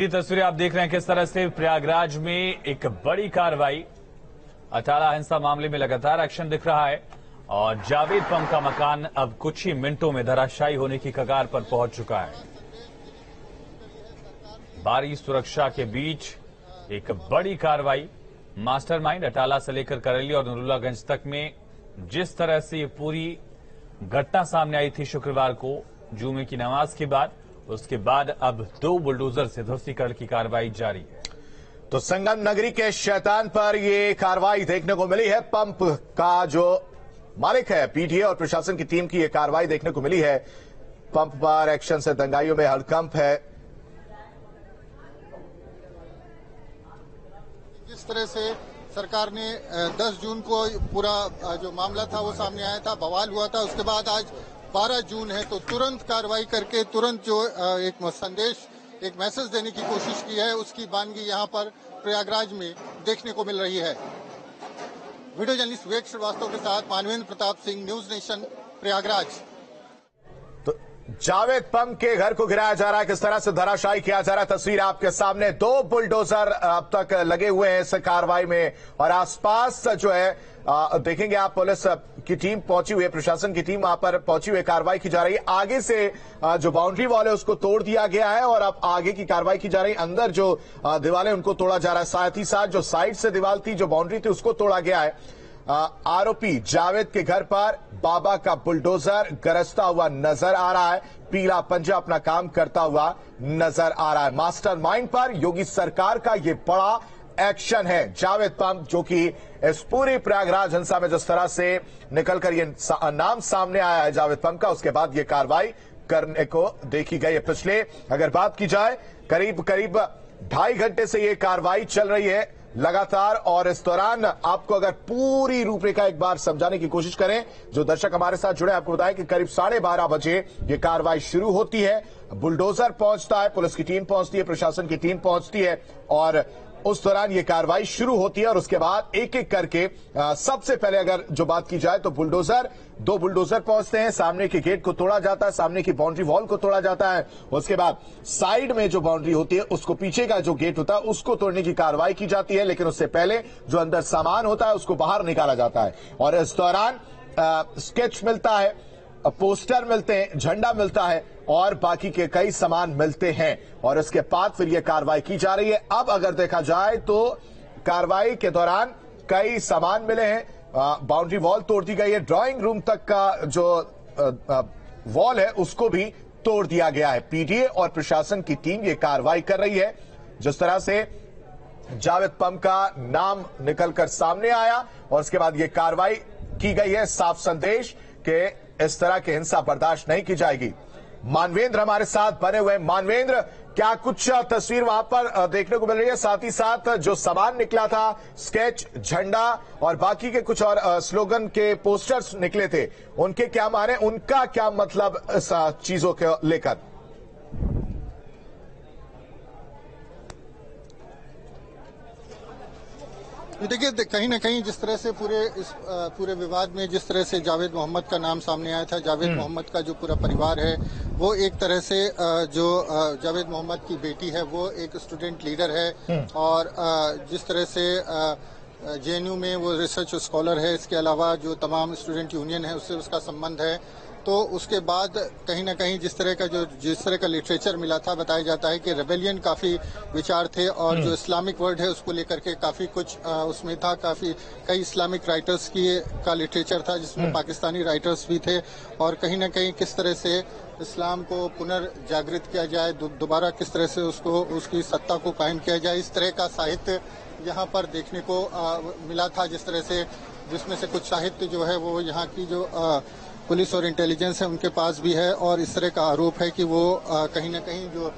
ये तस्वीरें आप देख रहे हैं किस तरह से प्रयागराज में एक बड़ी कार्रवाई। अटाला हिंसा मामले में लगातार एक्शन दिख रहा है और जावेद पम का मकान अब कुछ ही मिनटों में धराशायी होने की कगार पर पहुंच चुका है। भारी सुरक्षा के बीच एक बड़ी कार्रवाई। मास्टरमाइंड अटाला से लेकर करेली और नरूलागंज तक में जिस तरह से ये पूरी घटना सामने आई थी शुक्रवार को जुमे की नमाज के बाद, उसके बाद अब 2 बुलडोजर से ध्वस्तीकरण की कार्रवाई जारी है। तो संगम नगरी के शैतान पर ये कार्रवाई देखने को मिली है। पंप का जो मालिक है पीटीए और प्रशासन की टीम की ये कार्रवाई देखने को मिली है। पंप पर एक्शन से दंगाइयों में हड़कंप है। जिस तरह से सरकार ने 10 जून को पूरा जो मामला था वो सामने आया था, बवाल हुआ था, उसके बाद आज 12 जून है तो तुरंत कार्रवाई करके तुरंत जो एक संदेश, एक मैसेज देने की कोशिश की है, उसकी वानगी यहाँ पर प्रयागराज में देखने को मिल रही है। वीडियो जर्नलिस्ट विवेक श्रीवास्तव के साथ मानवेंद्र प्रताप सिंह, न्यूज नेशन, प्रयागराज। तो जावेद पम के घर को गिराया जा रहा है, किस तरह से धराशायी किया जा रहा है, तस्वीर आपके सामने। 2 बुलडोजर अब तक लगे हुए हैं इस कार्रवाई में और आसपास जो है देखेंगे आप, पुलिस की टीम पहुंची हुई है, प्रशासन की टीम वहां पर पहुंची हुई है, कार्रवाई की जा रही है। आगे से जो बाउंड्री वॉल है उसको तोड़ दिया गया है और अब आगे की कार्रवाई की जा रही है। अंदर जो दीवारें उनको तोड़ा जा रहा है, साथ ही साथ जो साइड से दीवार थी, जो बाउंड्री थी, उसको तोड़ा गया है। आरोपी जावेद के घर पर बाबा का बुलडोजर गरजता हुआ नजर आ रहा है। पीला पंजा अपना काम करता हुआ नजर आ रहा है। मास्टरमाइंड पर योगी सरकार का यह बड़ा एक्शन है। जावेद पम जो कि इस पूरी प्रयागराज हिंसा में जिस तरह से निकलकर ये नाम सामने आया है जावेद पम का, उसके बाद ये कार्रवाई करने को देखी गई है। पिछले अगर बात की जाए करीब 2.5 घंटे से ये कार्रवाई चल रही है लगातार। और इस दौरान आपको अगर पूरी रूपरेखा एक बार समझाने की कोशिश करें, जो दर्शक हमारे साथ जुड़े, आपको बताएं कि करीब 12:30 बजे ये कार्रवाई शुरू होती है। बुलडोजर पहुंचता है, पुलिस की टीम पहुंचती है, प्रशासन की टीम पहुंचती है और उस दौरान ये कार्रवाई शुरू होती है। और उसके बाद एक एक करके सबसे पहले अगर जो बात की जाए तो 2 बुलडोजर पहुंचते हैं, सामने के गेट को तोड़ा जाता है, सामने की बाउंड्री वॉल को तोड़ा जाता है। उसके बाद साइड में जो बाउंड्री होती है उसको, पीछे का जो गेट होता है उसको तोड़ने की कार्रवाई की जाती है। लेकिन उससे पहले जो अंदर सामान होता है उसको बाहर निकाला जाता है और इस दौरान स्केच मिलता है, पोस्टर मिलते हैं, झंडा मिलता है और बाकी के कई सामान मिलते हैं और इसके बाद फिर यह कार्रवाई की जा रही है। अब अगर देखा जाए तो कार्रवाई के दौरान कई सामान मिले हैं, बाउंड्री वॉल तोड़ दी गई है, ड्राइंग रूम तक का जो वॉल है उसको भी तोड़ दिया गया है। पीटीए और प्रशासन की टीम ये कार्रवाई कर रही है। जिस तरह से जावेद पम का नाम निकलकर सामने आया और उसके बाद ये कार्रवाई की गई है, साफ संदेश के इस तरह की हिंसा बर्दाश्त नहीं की जाएगी। मानवेंद्र हमारे साथ बने हुए। मानवेंद्र, क्या कुछ तस्वीर वहां पर देखने को मिल रही है? साथ ही साथ जो सामान निकला था, स्केच, झंडा और बाकी के कुछ और स्लोगन के पोस्टर्स निकले थे, उनके क्या माने, उनका क्या मतलब इस चीजों के लेकर? देखिए, कहीं ना कहीं जिस तरह से पूरे विवाद में जिस तरह से जावेद मोहम्मद का नाम सामने आया था, जावेद मोहम्मद का जो पूरा परिवार है वो एक तरह से जो जावेद मोहम्मद की बेटी है वो एक स्टूडेंट लीडर है और जिस तरह से जेएनयू में वो रिसर्च स्कॉलर है, इसके अलावा जो तमाम स्टूडेंट यूनियन है उससे उसका संबंध है। तो उसके बाद कहीं ना कहीं जिस तरह का लिटरेचर मिला था, बताया जाता है कि रेबेलियन काफी विचार थे और जो इस्लामिक वर्ड है उसको लेकर के काफी कुछ उसमें था, कई इस्लामिक राइटर्स का लिटरेचर था जिसमें पाकिस्तानी राइटर्स भी थे और कहीं ना कहीं किस तरह से इस्लाम को पुनर्जागृत किया जाए, दोबारा किस तरह से उसकी सत्ता को कायम किया जाए, इस तरह का साहित्य यहाँ पर देखने को मिला था। जिसमें से कुछ साहित्य जो है वो यहाँ की जो पुलिस और इंटेलिजेंस है उनके पास भी है और इस तरह का आरोप है कि वो कहीं ना कहीं जो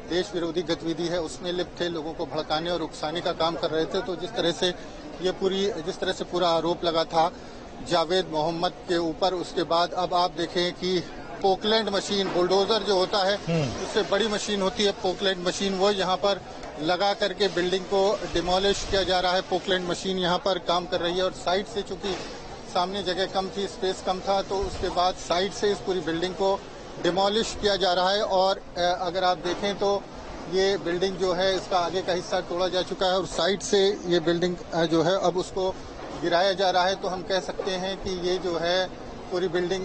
देश विरोधी गतिविधि है उसमें लिप्त थे, लोगों को भड़काने और उकसाने का काम कर रहे थे। तो जिस तरह से पूरा आरोप लगा था जावेद मोहम्मद के ऊपर, उसके बाद अब आप देखें कि पोकलैंड मशीन, बुलडोजर जो होता है उससे बड़ी मशीन होती है पोकलैंड मशीन, वो यहाँ पर लगा करके बिल्डिंग को डिमोलिश किया जा रहा है। पोकलैंड मशीन यहाँ पर काम कर रही है और साइड से चूंकि सामने जगह कम थी, स्पेस कम था, तो उसके बाद साइड से इस पूरी बिल्डिंग को डिमोलिश किया जा रहा है। और अगर आप देखें तो ये बिल्डिंग जो है इसका आगे का हिस्सा तोड़ा जा चुका है और साइड से ये बिल्डिंग जो है अब उसको गिराया जा रहा है। तो हम कह सकते हैं कि ये जो है पूरी बिल्डिंग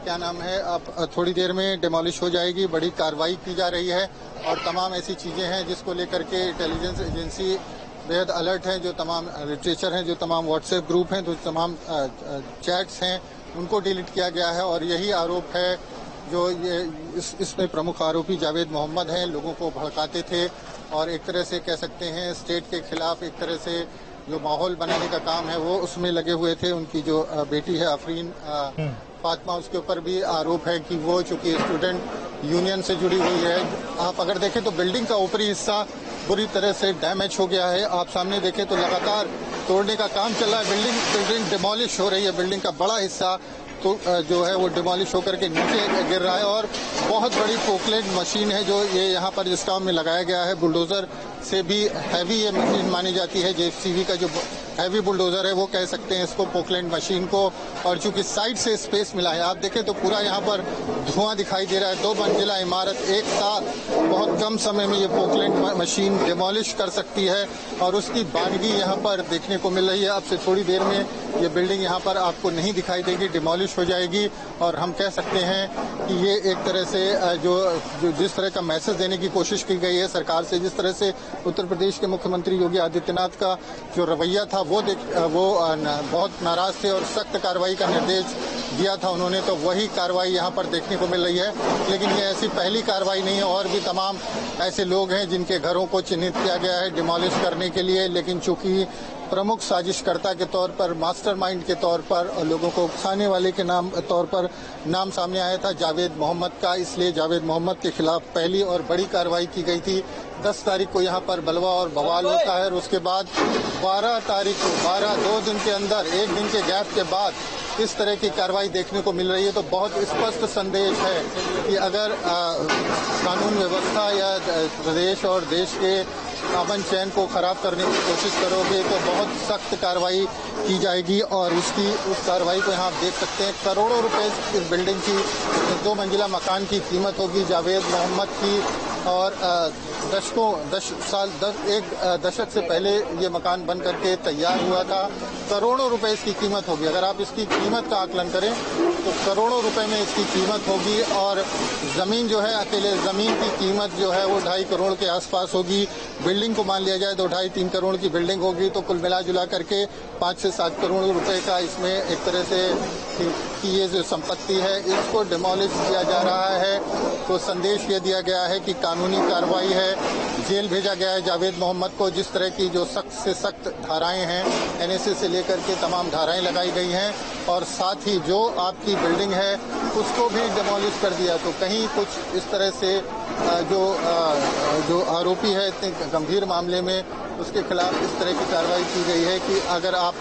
क्या नाम है अब थोड़ी देर में डिमोलिश हो जाएगी। बड़ी कार्रवाई की जा रही है और तमाम ऐसी चीजें हैं जिसको लेकर के इंटेलिजेंस एजेंसी बेहद अलर्ट है। जो तमाम लिटरेचर हैं, जो तमाम व्हाट्सएप ग्रुप हैं, जो तमाम चैट्स हैं, उनको डिलीट किया गया है। और यही आरोप है जो ये इसमें प्रमुख आरोपी जावेद मोहम्मद हैं, लोगों को भड़काते थे और एक तरह से कह सकते हैं स्टेट के खिलाफ एक तरह से जो माहौल बनाने का काम है वो उसमें लगे हुए थे। उनकी जो बेटी है आफरीन फातिमा, उसके ऊपर भी आरोप है कि वो चूंकि स्टूडेंट यूनियन से जुड़ी हुई है। आप अगर देखें तो बिल्डिंग का ऊपरी हिस्सा बुरी तरह से डैमेज हो गया है। आप सामने देखें तो लगातार तोड़ने का काम चल रहा है। बिल्डिंग डिमोलिश हो रही है। बिल्डिंग का बड़ा हिस्सा तो जो है वो डिमोलिश होकर के नीचे गिर रहा है और बहुत बड़ी पोकलैंड मशीन है जो ये यहाँ पर इस काम में लगाया गया है। बुलडोजर से भी हैवी ये मशीन मानी जाती है। जेसीबी का जो हैवी बुलडोजर है वो कह सकते हैं इसको पोकलैंड मशीन को। और चूंकि साइड से स्पेस मिला है, आप देखें तो पूरा यहाँ पर धुआं दिखाई दे रहा है। 2 मंजिला इमारत एक साथ बहुत कम समय में ये पोकलैंड मशीन डिमोलिश कर सकती है और उसकी बानगी यहाँ पर देखने को मिल रही है। अब से थोड़ी देर में ये बिल्डिंग यहाँ पर आपको नहीं दिखाई देगी, डिमोलिश हो जाएगी। और हम कह सकते हैं कि ये एक तरह से जो जिस तरह का मैसेज देने की कोशिश की गई है सरकार से, जिस तरह से उत्तर प्रदेश के मुख्यमंत्री योगी आदित्यनाथ का जो रवैया था वो बहुत नाराज थे और सख्त कार्रवाई का निर्देश दिया था उन्होंने, तो वही कार्रवाई यहाँ पर देखने को मिल रही है। लेकिन ये ऐसी पहली कार्रवाई नहीं है, और भी तमाम ऐसे लोग हैं जिनके घरों को चिन्हित किया गया है डिमोलिश करने के लिए। लेकिन चूंकि प्रमुख साजिशकर्ता के तौर पर, मास्टरमाइंड के तौर पर और लोगों को उकसाने वाले के तौर पर नाम सामने आया था जावेद मोहम्मद का, इसलिए जावेद मोहम्मद के खिलाफ पहली और बड़ी कार्रवाई की गई थी। 10 तारीख को यहाँ पर बलवा और बवाल होता है और उसके बाद 12 तारीख को 2 दिन के अंदर, 1 दिन के गैप के बाद इस तरह की कार्रवाई देखने को मिल रही है। तो बहुत स्पष्ट संदेश है कि अगर कानून व्यवस्था या प्रदेश और देश के अमन चैन को खराब करने की कोशिश करोगे तो बहुत सख्त कार्रवाई की जाएगी। और उस कार्रवाई को यहाँ आप देख सकते हैं। करोड़ों रुपए इस बिल्डिंग की 2 मंजिला मकान की कीमत होगी जावेद मोहम्मद की। और एक दशक से पहले ये मकान बन करके तैयार हुआ था। करोड़ों रुपए इसकी कीमत होगी। अगर आप इसकी कीमत का आकलन करें तो करोड़ों रुपए में इसकी कीमत होगी। और जमीन जो है, अकेले जमीन की कीमत जो है वो 2.5 करोड़ के आसपास होगी। बिल्डिंग को मान लिया जाए तो 2.5-3 करोड़ की बिल्डिंग होगी। तो कुल मिला जुला करके 5 से 7 करोड़ रुपए का इसमें एक तरह से कि ये जो संपत्ति है इसको डिमोलिश किया जा रहा है। तो संदेश ये दिया गया है कि कानूनी कार्रवाई है। जेल भेजा गया है जावेद मोहम्मद को। जिस तरह की जो सख्त से सख्त धाराएं हैं, एनएसए से लेकर के तमाम धाराएं लगाई गई हैं। और साथ ही जो आपकी बिल्डिंग है उसको भी डिमोलिश कर दिया। तो कहीं कुछ इस तरह से जो आरोपी है इतने गंभीर मामले में, उसके खिलाफ इस तरह की कार्रवाई की गई है कि अगर आप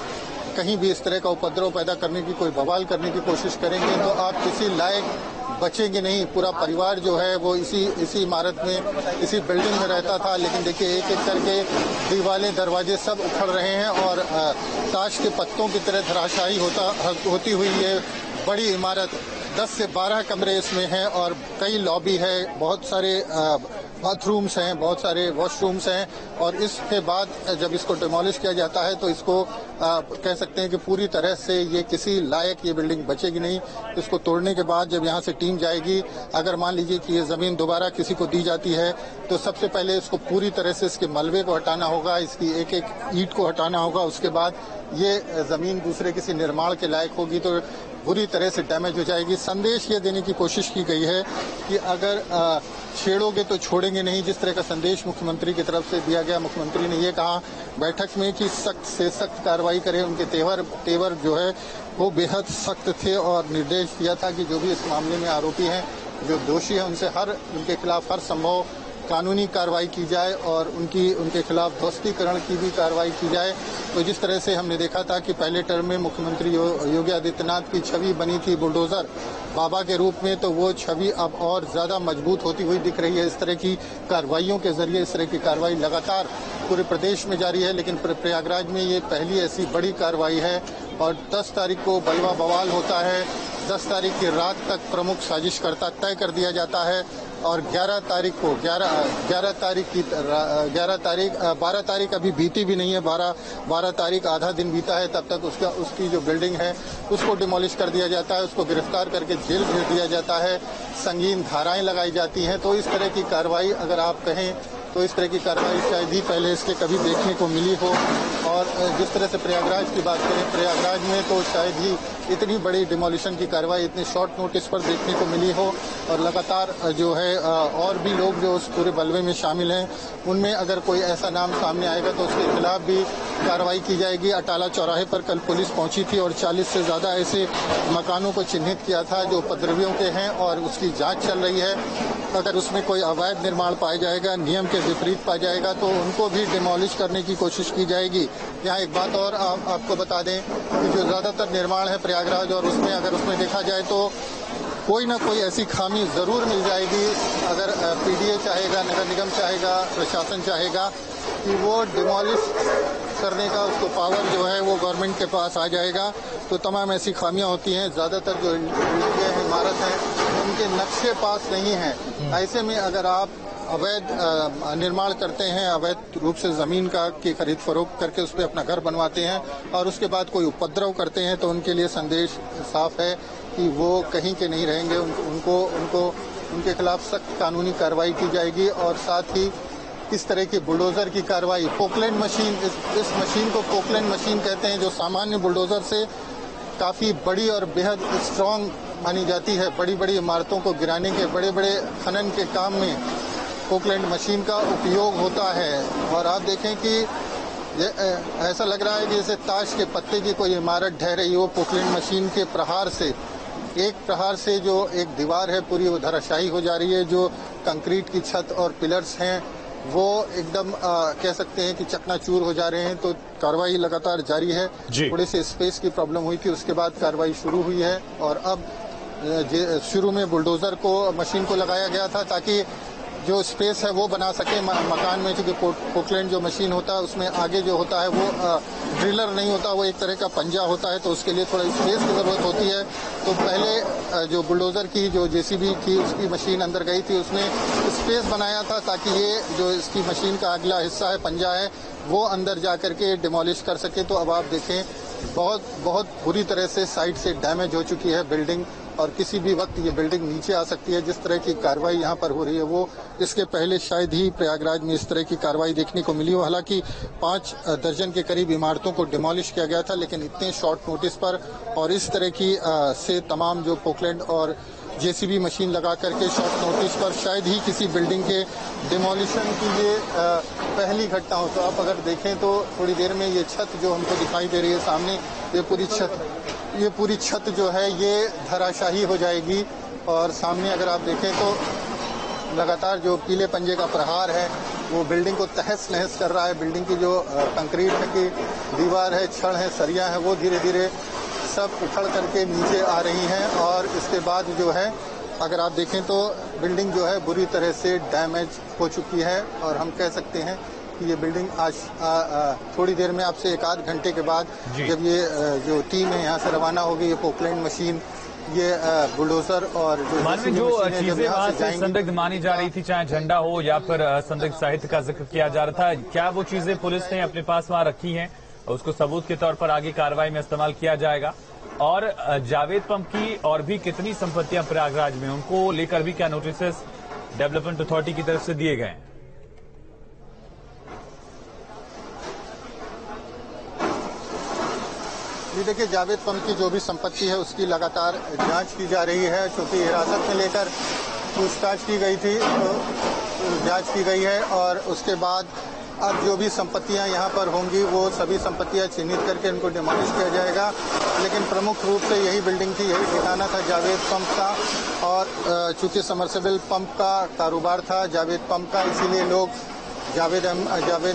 कहीं भी इस तरह का उपद्रव पैदा करने की, कोई बवाल करने की कोशिश करेंगे तो आप किसी लायक बचेंगे नहीं। पूरा परिवार जो है वो इसी इमारत में, इसी बिल्डिंग में रहता था। लेकिन देखिए एक एक करके दीवारें, दरवाजे सब उखड़ रहे हैं और ताश के पत्तों की तरह धराशायी होती हुई ये बड़ी इमारत, 10 से 12 कमरे इसमें हैं और कई लॉबी है, बहुत सारे बाथरूम्स हैं, बहुत सारे वॉशरूम्स हैं। और इसके बाद जब इसको डिमोलिश किया जाता है तो इसको कह सकते हैं कि पूरी तरह से ये किसी लायक ये बिल्डिंग बचेगी नहीं। इसको तोड़ने के बाद जब यहाँ से टीम जाएगी, अगर मान लीजिए कि ये जमीन दोबारा किसी को दी जाती है तो सबसे पहले इसको पूरी तरह से इसके मलबे को हटाना होगा, इसकी एक एक ईंट को हटाना होगा। उसके बाद ये जमीन दूसरे किसी निर्माण के लायक होगी तो बुरी तरह से डैमेज हो जाएगी। संदेश ये देने की कोशिश की गई है कि अगर छेड़ोगे तो छोड़ेंगे नहीं, जिस तरह का संदेश मुख्यमंत्री की तरफ से दिया गया। मुख्यमंत्री ने ये कहा बैठक में कि सख्त से सख्त कार्रवाई करें। उनके तेवर जो है वो बेहद सख्त थे और निर्देश दिया था कि जो भी इस मामले में आरोपी हैं, जो दोषी हैं, उनके खिलाफ हर संभव कानूनी कार्रवाई की जाए और उनके खिलाफ ध्वस्तीकरण की भी कार्रवाई की जाए। तो जिस तरह से हमने देखा था कि पहले टर्म में मुख्यमंत्री योगी आदित्यनाथ की छवि बनी थी बुलडोजर बाबा के रूप में, तो वो छवि अब और ज्यादा मजबूत होती हुई दिख रही है। इस तरह की कार्रवाइयों के जरिए इस तरह की कार्रवाई लगातार पूरे प्रदेश में जारी है, लेकिन प्रयागराज में ये पहली ऐसी बड़ी कार्रवाई है। और 10 तारीख को बलवा बवाल होता है। 10 तारीख की रात तक प्रमुख साजिशकर्ता तय कर दिया जाता है और 12 तारीख अभी बीती भी नहीं है, 12 तारीख आधा दिन बीता है, तब तक उसकी जो बिल्डिंग है उसको डिमोलिश कर दिया जाता है, उसको गिरफ्तार करके जेल भेज दिया जाता है, संगीन धाराएं लगाई जाती हैं। तो इस तरह की कार्रवाई अगर आप कहें तो इस तरह की कार्रवाई शायद ही पहले इसके कभी देखने को मिली हो। और जिस तरह से प्रयागराज की बात करें, प्रयागराज में तो शायद ही इतनी बड़ी डिमोलिशन की कार्रवाई इतने शॉर्ट नोटिस पर देखने को मिली हो। और लगातार जो है और भी लोग जो उस पूरे बलवे में शामिल हैं, उनमें अगर कोई ऐसा नाम सामने आएगा तो उसके खिलाफ भी कार्रवाई की जाएगी। अटाला चौराहे पर कल पुलिस पहुंची थी और 40 से ज्यादा ऐसे मकानों को चिन्हित किया था जो उपद्रवियों के हैं और उसकी जांच चल रही है। अगर उसमें कोई अवैध निर्माण पाया जाएगा, नियम के विपरीत पाया जाएगा, तो उनको भी डिमोलिश करने की कोशिश की जाएगी। यहाँ एक बात और आपको बता दें कि जो ज्यादातर निर्माण है प्रयागराज और उसमें अगर उसमें देखा जाए तो कोई ना कोई ऐसी खामी जरूर मिल जाएगी। अगर पीडीए चाहेगा, नगर निगम चाहेगा, प्रशासन चाहेगा कि वो डिमोलिश करने का उसको पावर जो है वो गवर्नमेंट के पास आ जाएगा, तो तमाम ऐसी खामियां होती हैं। ज्यादातर जो इमारत हैं उनके नक्शे पास नहीं हैं। ऐसे में अगर आप अवैध निर्माण करते हैं, अवैध रूप से जमीन की खरीद फरोख्त करके उस पर अपना घर बनवाते हैं और उसके बाद कोई उपद्रव करते हैं, तो उनके लिए संदेश साफ है कि वो कहीं के नहीं रहेंगे। उनके खिलाफ सख्त कानूनी कार्रवाई की जाएगी। और साथ ही इस तरह की बुलडोजर की कार्रवाई, पोकलैंड मशीन, इस मशीन को पोकलैंड मशीन कहते हैं, जो सामान्य बुलडोजर से काफी बड़ी और बेहद स्ट्रांग मानी जाती है। बड़ी बड़ी इमारतों को गिराने के, बड़े बड़े खनन के काम में पोकलैंड मशीन का उपयोग होता है। और आप देखें कि ऐसा लग रहा है कि जैसे ताश के पत्ते की कोई इमारत ढह रही हो। पोकलैंड मशीन के प्रहार से, एक प्रहार से जो एक दीवार है पूरी वो धराशायी हो जा रही है। जो कंक्रीट की छत और पिलर्स हैं वो एकदम कह सकते हैं कि चकनाचूर हो जा रहे हैं। तो कार्रवाई लगातार जारी है। थोड़ी सी स्पेस की प्रॉब्लम हुई थी, उसके बाद कार्रवाई शुरू हुई है। और अब शुरू में बुलडोजर को, मशीन को लगाया गया था ताकि जो स्पेस है वो बना सके मकान में, क्योंकि पोकलैंड जो मशीन होता है उसमें आगे जो होता है वो ड्रिलर नहीं होता, वो एक तरह का पंजा होता है, तो उसके लिए थोड़ा स्पेस की जरूरत होती है। तो पहले जो बुलडोजर की, जो जेसीबी की उसकी मशीन अंदर गई थी, उसने स्पेस बनाया था ताकि ये जो इसकी मशीन का अगला हिस्सा है, पंजा है, वो अंदर जा करके डिमोलिश कर सके। तो अब आप देखें बहुत बुरी तरह से साइड से डैमेज हो चुकी है बिल्डिंग और किसी भी वक्त ये बिल्डिंग नीचे आ सकती है। जिस तरह की कार्रवाई यहाँ पर हो रही है वो इसके पहले शायद ही प्रयागराज में इस तरह की कार्रवाई देखने को मिली हो। हालांकि 5 दर्जन के करीब इमारतों को डिमोलिश किया गया था, लेकिन इतने शॉर्ट नोटिस पर और इस तरह की से तमाम जो पोकलैंड और जेसीबी मशीन लगा करके शॉर्ट नोटिस पर शायद ही किसी बिल्डिंग के डिमोलिशन की ये पहली घटना हो। तो आप अगर देखें तो थोड़ी देर में ये छत जो हमको दिखाई दे रही है सामने, ये पूरी छत जो है ये धराशाही हो जाएगी। और सामने अगर आप देखें तो लगातार जो पीले पंजे का प्रहार है वो बिल्डिंग को तहस नहस कर रहा है। बिल्डिंग की जो कंक्रीट की दीवार है, छड़ है, सरिया है, वो धीरे धीरे सब उखड़ करके नीचे आ रही हैं। और इसके बाद जो है अगर आप देखें तो बिल्डिंग जो है बुरी तरह से डैमेज हो चुकी है। और हम कह सकते हैं कि ये बिल्डिंग आज थोड़ी देर में, आपसे 1 आध घंटे के बाद जब ये जो टीम है यहाँ से रवाना होगी, ये पोकलैंड मशीन, ये बुलडोजर और जो चीजें वहाँ से संदिग्ध मानी जा रही थी, चाहे झंडा हो या फिर संदिग्ध साहित्य का जिक्र किया जा रहा था, क्या वो चीजें पुलिस ने अपने पास वहाँ रखी हैं? उसको सबूत के तौर पर आगे कार्रवाई में इस्तेमाल किया जाएगा। और जावेद पंप की और भी कितनी संपत्तियां प्रयागराज में, उनको लेकर भी क्या नोटिस डेवलपमेंट अथॉरिटी की तरफ से दिए गए हैं? जी देखिए, जावेद पंप की जो भी संपत्ति है उसकी लगातार जांच की जा रही है। चूंकि हिरासत में लेकर पूछताछ की गई थी, तो जांच की गई है और उसके बाद अब जो भी संपत्तियां यहाँ पर होंगी वो सभी संपत्तियां चिन्हित करके इनको डिमोलिश किया जाएगा। लेकिन प्रमुख रूप से यही बिल्डिंग थी, यही ठिकाना था जावेद पंप का। और चूंकि समरसेबल पंप का कारोबार था जावेद पंप का, इसीलिए लोग जावेद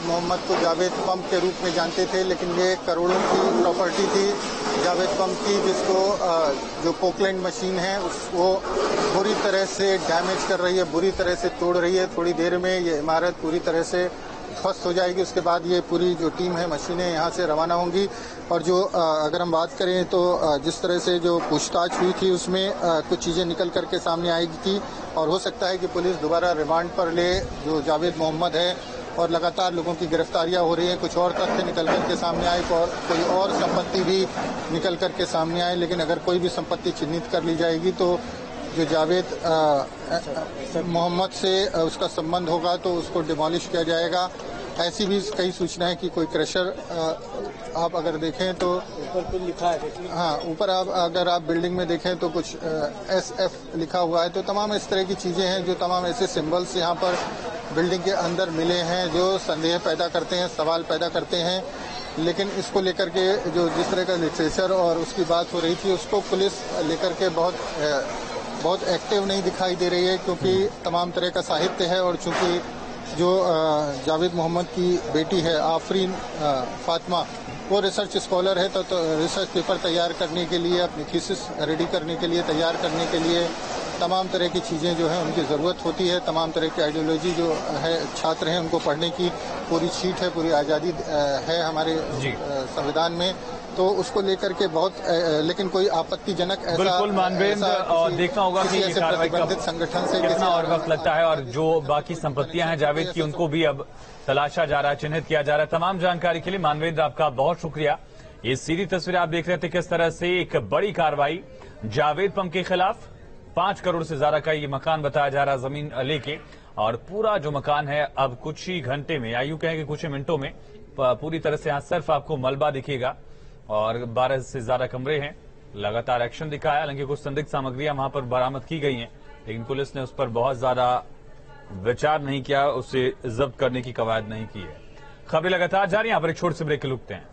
मोहम्मद को जावेद पंप के रूप में जानते थे। लेकिन ये करोड़ों की प्रॉपर्टी थी जावेद पंप की, जिसको जो पोकलैंड मशीन है वो बुरी तरह से डैमेज कर रही है, बुरी तरह से तोड़ रही है। थोड़ी देर में ये इमारत पूरी तरह से ध्वस्त हो जाएगी। उसके बाद ये पूरी जो टीम है, मशीनें यहाँ से रवाना होंगी। और जो अगर हम बात करें तो जिस तरह से जो पूछताछ हुई थी उसमें कुछ चीज़ें निकल करके सामने आई थी और हो सकता है कि पुलिस दोबारा रिमांड पर ले जो जावेद मोहम्मद है, और लगातार लोगों की गिरफ्तारियां हो रही हैं। कुछ और तथ्य निकल करके सामने आए, कोई और संपत्ति भी निकल करके सामने आए, लेकिन अगर कोई भी संपत्ति चिन्हित कर ली जाएगी तो जो जावेद मोहम्मद से उसका संबंध होगा तो उसको डिमोलिश किया जाएगा। ऐसी भी कई सूचनाएं कि कोई क्रशर आप अगर देखें तो ऊपर कुछ लिखा है, हाँ, ऊपर अगर आप बिल्डिंग में देखें तो कुछ SF लिखा हुआ है। तो तमाम इस तरह की चीजें हैं, जो तमाम ऐसे सिंबल्स यहाँ पर बिल्डिंग के अंदर मिले हैं जो संदेह पैदा करते हैं, सवाल पैदा करते हैं। लेकिन इसको लेकर के जो जिस तरह का लिटरेचर और उसकी बात हो रही थी, उसको पुलिस लेकर के बहुत एक्टिव नहीं दिखाई दे रही है, क्योंकि तमाम तरह का साहित्य है। और चूंकि जो जावेद मोहम्मद की बेटी है आफरीन फातिमा, वो रिसर्च स्कॉलर है, तो रिसर्च पेपर तैयार करने के लिए, अपनी थीसिस रेडी करने के लिए, तैयार करने के लिए तमाम तरह की चीज़ें जो है उनकी ज़रूरत होती है। तमाम तरह की आइडियोलॉजी जो है छात्र हैं उनको पढ़ने की पूरी छीट है, पूरी आज़ादी है हमारे संविधान में। तो उसको लेकर के बहुत लेकिन कोई आपत्तिजनक ऐसा बिल्कुल मानवेंद्र, और देखना होगा कि ऐसे प्रतिबंधित संगठन से कितना और वक्त लगता है, और जो बाकी संपत्तियां हैं जावेद की उनको भी अब तलाशा जा रहा है, चिन्हित किया जा रहा है। तमाम जानकारी के लिए मानवेंद्र आपका बहुत शुक्रिया। ये सीधी तस्वीर आप देख रहे थे किस तरह से एक बड़ी कार्रवाई जावेद पम के खिलाफ। 5 करोड़ से ज्यादा का ये मकान बताया जा रहा जमीन लेके, और पूरा जो मकान है अब कुछ ही घंटे में, या यूं कहें कि कुछ ही मिनटों में पूरी तरह से यहाँ सिर्फ आपको मलबा दिखेगा, और 12 से ज्यादा कमरे हैं। लगातार एक्शन दिखाया, हालांकि कुछ संदिग्ध सामग्रियां वहां पर बरामद की गई हैं, लेकिन पुलिस ने उस पर बहुत ज्यादा विचार नहीं किया, उसे जब्त करने की कवायद नहीं की है। खबरें लगातार जारी, यहां पर एक छोटे से ब्रेक के रुकते हैं।